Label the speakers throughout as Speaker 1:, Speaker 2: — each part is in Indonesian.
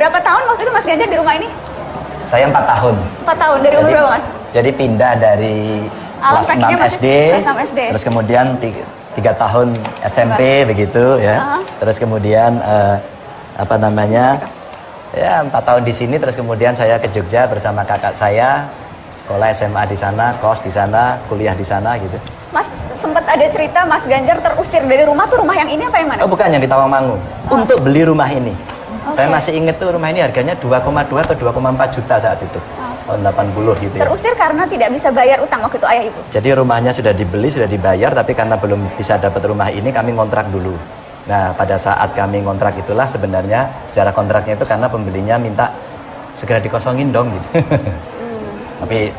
Speaker 1: Berapa tahun waktu itu Mas Ganjar di rumah ini?
Speaker 2: Saya 4 tahun.
Speaker 1: 4 tahun, dari umur berapa Mas?
Speaker 2: Jadi pindah dari kelas 6 SD, terus kemudian 3 tahun SMP begitu ya. Terus kemudian ya 4 tahun di sini, terus kemudian saya ke Jogja bersama kakak saya, sekolah SMA di sana, kos di sana, kuliah di sana gitu.
Speaker 1: Mas sempat ada cerita Mas Ganjar terusir dari rumah tuh, rumah yang ini apa yang mana?
Speaker 2: Oh bukan, yang di Tawangmangu. Untuk beli rumah ini. Saya masih ingat tuh rumah ini harganya 2,2 atau 2,4 juta saat itu. Tahun 80 gitu ya.
Speaker 1: Terusir karena tidak bisa bayar utang waktu itu ayah ibu?
Speaker 2: Jadi rumahnya sudah dibeli, sudah dibayar, tapi karena belum bisa dapat rumah ini, kami ngontrak dulu. Nah, pada saat kami ngontrak itulah sebenarnya secara kontraknya itu karena pembelinya minta segera dikosongin dong gitu. Tapi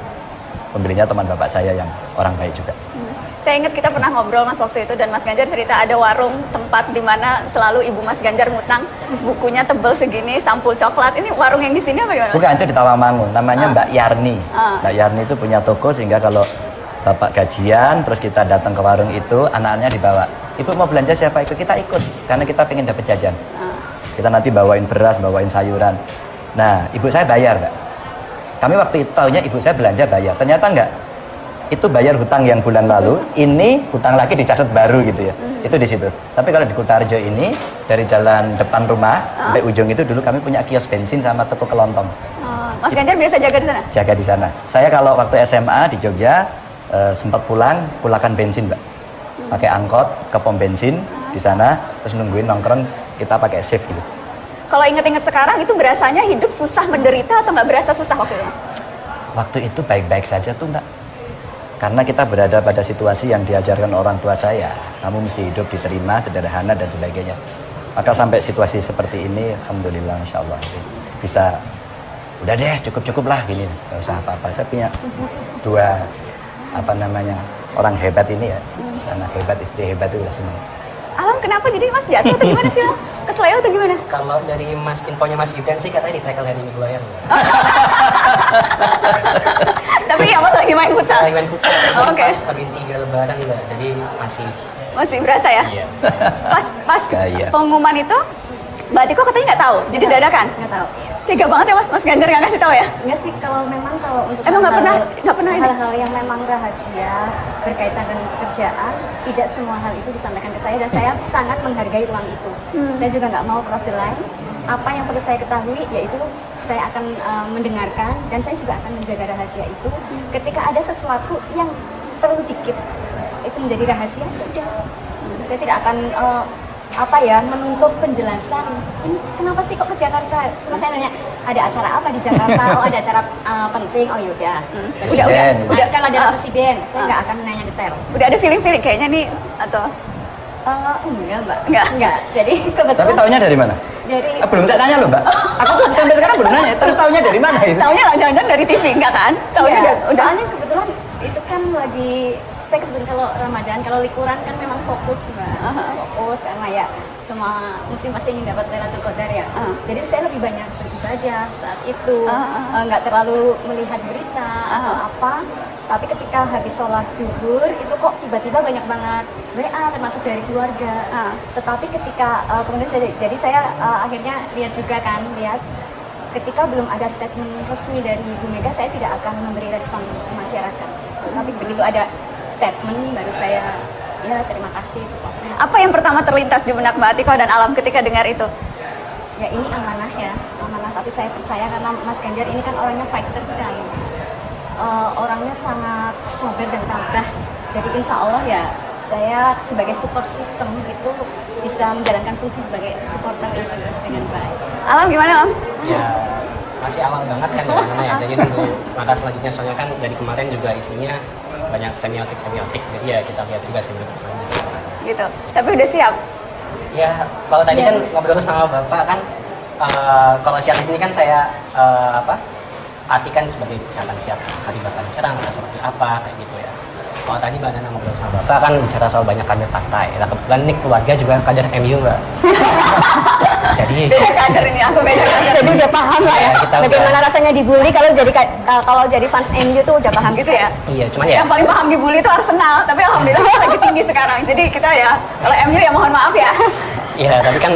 Speaker 2: pembelinya teman bapak saya yang orang baik juga.
Speaker 1: Saya ingat kita pernah ngobrol Mas waktu itu, dan Mas Ganjar cerita ada warung tempat di mana selalu ibu Mas Ganjar ngutang, bukunya tebel segini, sampul coklat. Ini warung yang di sini apa gimana?
Speaker 2: Bukan, itu di Tawangmangu, namanya Mbak Yarni. Mbak Yarni itu punya toko, sehingga kalau bapak gajian terus kita datang ke warung itu, anak-anaknya dibawa. Ibu mau belanja siapa? Kita ikut, karena kita pengen dapat jajan. Kita nanti bawain beras, bawain sayuran. Nah, ibu saya bayar, Mbak. Kami waktu itu tahunya ibu saya belanja bayar, ternyata enggak. Itu bayar hutang yang bulan lalu, ini hutang lagi dicatat baru gitu ya. Itu di situ. Tapi kalau di Kutarjo ini, dari jalan depan rumah sampai ujung itu, dulu kami punya kios bensin sama toko kelontong.
Speaker 1: Mas Ganjar biasa jaga di sana?
Speaker 2: Jaga di sana. Saya kalau waktu SMA di Jogja sempat pulangkan bensin, Mbak. Pakai angkot ke pom bensin di sana, terus nungguin nongkrong, kita pakai shift gitu.
Speaker 1: Kalau inget-inget sekarang, itu berasanya hidup susah, menderita, atau nggak berasa susah waktu itu?
Speaker 2: Waktu itu baik-baik saja tuh, Mbak. Karena kita berada pada situasi yang diajarkan orang tua saya. Kamu mesti hidup diterima, sederhana, dan sebagainya. Maka sampai situasi seperti ini, alhamdulillah, insya Allah bisa. Udah deh, cukup-cukup lah gini. Gak usah apa-apa. Saya punya 2 orang hebat ini ya. Anak hebat, istri hebat itu semua.
Speaker 1: Alam, kenapa jadi Mas jatuh atau gimana sih? Keseleo atau gimana?
Speaker 3: Kalau dari infonya Mas Gibran sih katanya di-tackle Harry Maguire.
Speaker 1: Tapi ya Mas lagi main futsal?
Speaker 3: Lagi main futsal.
Speaker 1: Oke.
Speaker 3: Pas habis 3 lebaran Mbak, jadi
Speaker 1: masih berasa ya?
Speaker 3: Iya.
Speaker 1: Pas pengumuman itu, Mbak Tiko katanya nggak tahu, jadi dadakan?
Speaker 4: Nggak tahu, iya.
Speaker 1: Tega banget ya Mas Ganjar nggak kasih tahu ya?
Speaker 4: Enggak sih, kalau untuk
Speaker 1: emang nggak pernah
Speaker 4: hal-hal yang memang rahasia berkaitan dengan pekerjaan, tidak semua hal itu disampaikan ke saya, dan saya sangat menghargai ruang itu. Saya juga nggak mau cross the line. Apa yang perlu saya ketahui yaitu saya akan mendengarkan, dan saya juga akan menjaga rahasia itu. Ketika ada sesuatu yang perlu dikit itu menjadi rahasia, ya udah, saya tidak akan menuntut penjelasan. Ini kenapa sih kok ke Jakarta? Semua saya nanya, ada acara apa di Jakarta? Oh, ada acara penting. Oh yaudah. Udah kan ada presiden. Saya nggak akan nanya detail.
Speaker 1: Udah ada feeling kayaknya nih atau?
Speaker 4: Enggak Mbak. Enggak. Jadi kebetulan.
Speaker 2: Tapi taunya dari mana? Belum saya tanya loh, Mbak. Aku tuh sampai sekarang belum nanya. Terus taunya dari mana itu?
Speaker 1: Taunya jangan-jangan dari TV, enggak kan? Taunya
Speaker 4: udah. Soalnya kebetulan itu kan saya kebetulan kalau Ramadan, kalau likuran kan memang fokus Mbak. Fokus karena ya semua muslim pasti ingin dapat Lailatul Qadar ya. Jadi saya lebih banyak beribadah saat itu. Nggak terlalu melihat berita atau apa. Tapi ketika habis sholat duhur itu kok tiba-tiba banyak banget WA termasuk dari keluarga. Tetapi ketika kemudian jadi saya akhirnya lihat ketika belum ada statement resmi dari Ibu Mega, saya tidak akan memberi respon ke masyarakat. Tapi begitu ada statement baru saya terima kasih supportnya.
Speaker 1: Apa yang pertama terlintas di benak Mbak Atiko dan Alam ketika dengar itu?
Speaker 4: Ya ini amanah, tapi saya percaya karena Mas Ganjar ini kan orangnya fighter sekali. Orangnya sangat sabar dan tabah. Jadi insya Allah ya saya sebagai support system itu bisa menjalankan fungsi sebagai supporter itu dengan baik.
Speaker 1: Alam gimana Alam?
Speaker 3: Ya masih awal banget kan ya. Jadi tunggu maka selanjutnya, soalnya kan dari kemarin juga isinya banyak semiotik, jadi ya kita lihat juga semiotik selanjutnya. Gitu.
Speaker 1: Tapi udah siap?
Speaker 3: Ya kalau tadi kan ngobrol sama Bapak kan, kalau siap di sini kan saya artikan sebagai misalkan siap hari bakal diserang atau seperti apa kayak gitu ya. Kalau tadi Mbak Nana ngobrol sama Bapak kan bicara soal banyak kader partai. Nah kebetulan ini keluarga juga kader MU Mbak. Jadi
Speaker 1: beda kader ini, aku beda kader.
Speaker 4: Jadi udah paham lah ya bagaimana rasanya dibully kalau jadi fans MU tuh udah paham
Speaker 1: gitu ya.
Speaker 3: Iya, cuman ya
Speaker 1: yang paling paham dibully itu Arsenal, tapi alhamdulillah lagi tinggi sekarang. Jadi kita ya kalau MU ya mohon maaf ya.
Speaker 3: Iya, tapi kan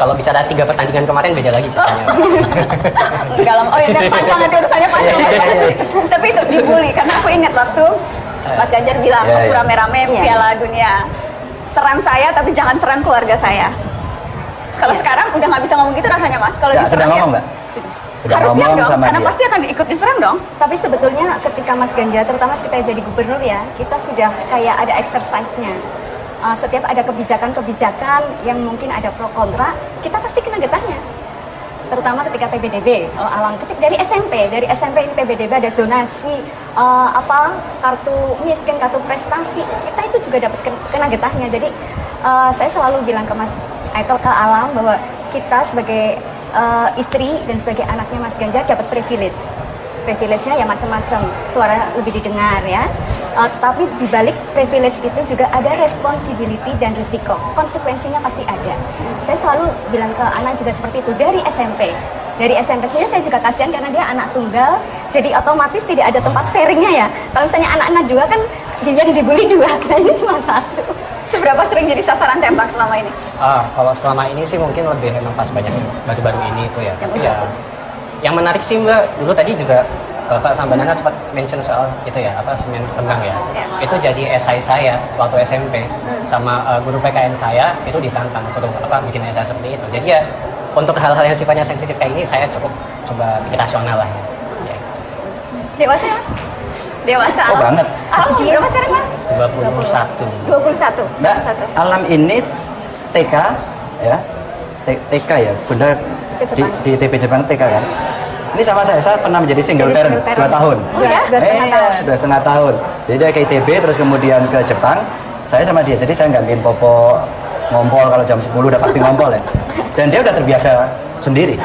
Speaker 3: Kalau bicara 3 pertandingan kemarin beda lagi ceritanya.
Speaker 1: Enggak lama. Oh iya, panjang nanti urusannya panjang. Tapi itu dibully karena aku ingat waktu Mas Ganjar bilang
Speaker 2: Iya,
Speaker 1: waktu
Speaker 2: iya.
Speaker 1: rame-rame Piala Dunia, serang saya tapi jangan serang keluarga saya. Kalau sekarang udah nggak bisa ngomong gitu rasanya Mas. Kalau
Speaker 2: Ya, sudah
Speaker 1: diserang
Speaker 2: ngomong nggak? Udah
Speaker 1: harus siap
Speaker 2: ngomong
Speaker 1: dong,
Speaker 2: sama
Speaker 1: karena
Speaker 2: dia.
Speaker 1: pasti akan ikut diserang dong.
Speaker 4: Tapi sebetulnya ketika Mas Ganjar, terutama kita jadi gubernur ya, kita sudah kayak ada exercise-nya. Setiap ada kebijakan-kebijakan yang mungkin ada pro kontra, kita pasti kena getahnya. Terutama ketika PBDB, alang ketik dari SMP ini PBDB ada zonasi kartu miskin, kartu prestasi, kita itu juga dapat kena getahnya. Jadi saya selalu bilang ke Mas Michael, ke Alam, bahwa kita sebagai istri dan sebagai anaknya Mas Ganjar dapat privilege. Privilege-nya ya macam-macam, suara lebih didengar ya. Tapi di balik privilege itu juga ada responsibility dan risiko. Konsekuensinya pasti ada. Saya selalu bilang ke anak juga seperti itu dari SMP. Dari SMP saja saya juga kasihan karena dia anak tunggal, jadi otomatis tidak ada tempat sharingnya ya. Kalau misalnya anak-anak dua kan yang dibully dua, kayaknya cuma satu.
Speaker 1: Seberapa sering jadi sasaran tembak selama ini?
Speaker 3: Kalau selama ini sih mungkin lebih emang pas banyak baru-baru ini itu ya.
Speaker 1: Yang
Speaker 3: Tapi ya, yang menarik sih Mbak, dulu tadi juga Bapak sama Nana sempat mention soal itu ya, semen tenggang ya. Itu jadi esai saya waktu SMP sama guru PKN saya itu ditantang suruh bikin esai seperti itu. Jadi ya untuk hal-hal yang sifatnya sensitif kayak ini saya cukup coba bikin rasional lah ya.
Speaker 1: Dewasa ya Mas? Dewasa.
Speaker 2: Oh, banget.
Speaker 1: Alam berapa sekarang Mas?
Speaker 3: 21.
Speaker 1: 21.
Speaker 2: Mbak, Alam ini TK ya, TK ya, Bunda di TP Jepang TK kan. Ini sama saya pernah menjadi single
Speaker 4: Jadi
Speaker 2: parent
Speaker 4: single
Speaker 2: 2 tahun.
Speaker 4: Oh ya, 2,5 tahun.
Speaker 2: 2,5 tahun. Jadi dia ke ITB terus kemudian ke Jepang. Saya sama dia, jadi saya gantiin Popo ngompol kalau jam 10 udah pasti ngompol ya. Dan dia udah terbiasa sendiri.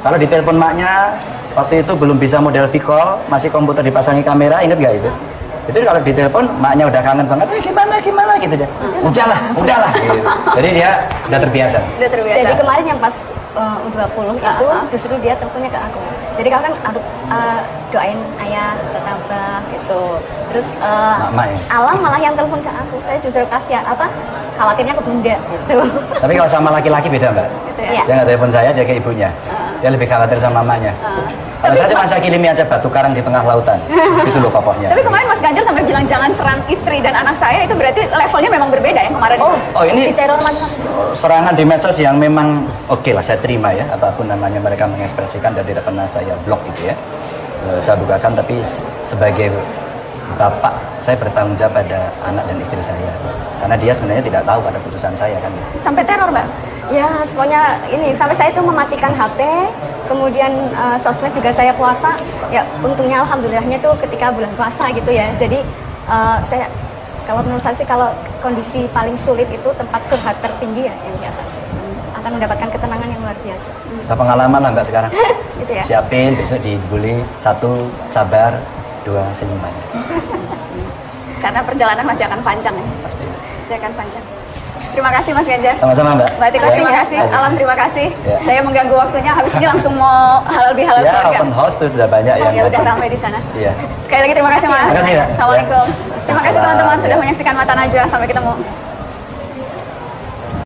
Speaker 2: Kalau ditelepon maknya, waktu itu belum bisa model V-call, masih komputer dipasangi kamera, inget gak itu? Itu kalau ditelepon, maknya udah kangen banget, gimana gitu dia. Udahlah gitu. Jadi dia udah terbiasa.
Speaker 1: Udah terbiasa.
Speaker 4: Jadi kemarin yang pas U20 itu justru dia teleponnya ke aku. Jadi kalau kan doain ayah tetaplah gitu. Terus
Speaker 2: Mama ya?
Speaker 4: Alam malah yang telepon ke aku. Saya justru kasihan khawatirnya ke bunda gitu.
Speaker 2: Tapi kalau sama laki-laki beda mbak.
Speaker 1: Gitu ya.
Speaker 4: Iya.
Speaker 2: Dia nggak telepon saya, dia ke ibunya. Dia lebih khawatir sama mamanya. Kalau saya cuma saya kilimi aja batu karang di tengah lautan. Itu loh pokoknya.
Speaker 1: Tapi kemarin Mas Ganjar sampai bilang jangan serang istri dan anak saya, itu berarti levelnya memang berbeda ya kemarin.
Speaker 2: Oh ini
Speaker 4: Diteror macam-macam.
Speaker 2: serangan di medsos yang memang oke lah saya terima ya, apapun namanya mereka mengekspresikan dan tidak pernah saya blok gitu ya. Saya bukakan, tapi sebagai bapak saya bertanggung jawab pada anak dan istri saya karena dia sebenarnya tidak tahu pada putusan saya kan.
Speaker 1: Sampai teror Mbak.
Speaker 4: Ya, semuanya ini sampai saya itu mematikan HP, kemudian sosmed juga saya puasa. Ya, untungnya alhamdulillahnya tuh ketika bulan puasa gitu ya. Jadi saya kalau menurut saya sih kalau kondisi paling sulit itu tempat curhat tertinggi ya yang di atas. Akan mendapatkan ketenangan yang luar biasa.
Speaker 2: Kita pengalaman lah mbak sekarang.
Speaker 4: Gitu ya.
Speaker 2: Siapin besok dibully, 1 sabar, 2 senyum aja.
Speaker 1: Karena perjalanan masih akan panjang ya.
Speaker 2: Pasti.
Speaker 1: Masih akan panjang. Terima kasih Mas Ganjar.
Speaker 2: Sama-sama mbak.
Speaker 1: Mbak Tika
Speaker 2: Ya.
Speaker 1: terima kasih. Alam terima kasih.
Speaker 2: Ya.
Speaker 1: Saya mengganggu waktunya. Habis ini langsung mau halal bihalal
Speaker 2: Ya
Speaker 1: keluarga.
Speaker 2: open house tuh sudah banyak yang.
Speaker 1: Ya udah ramai di sana.
Speaker 2: Iya.
Speaker 1: Sekali lagi terima kasih Mas.
Speaker 2: Terima kasih, ya.
Speaker 1: Assalamualaikum. Terima kasih teman-teman sudah
Speaker 2: Ya.
Speaker 1: menyaksikan Mata Najwa. Sampai ketemu.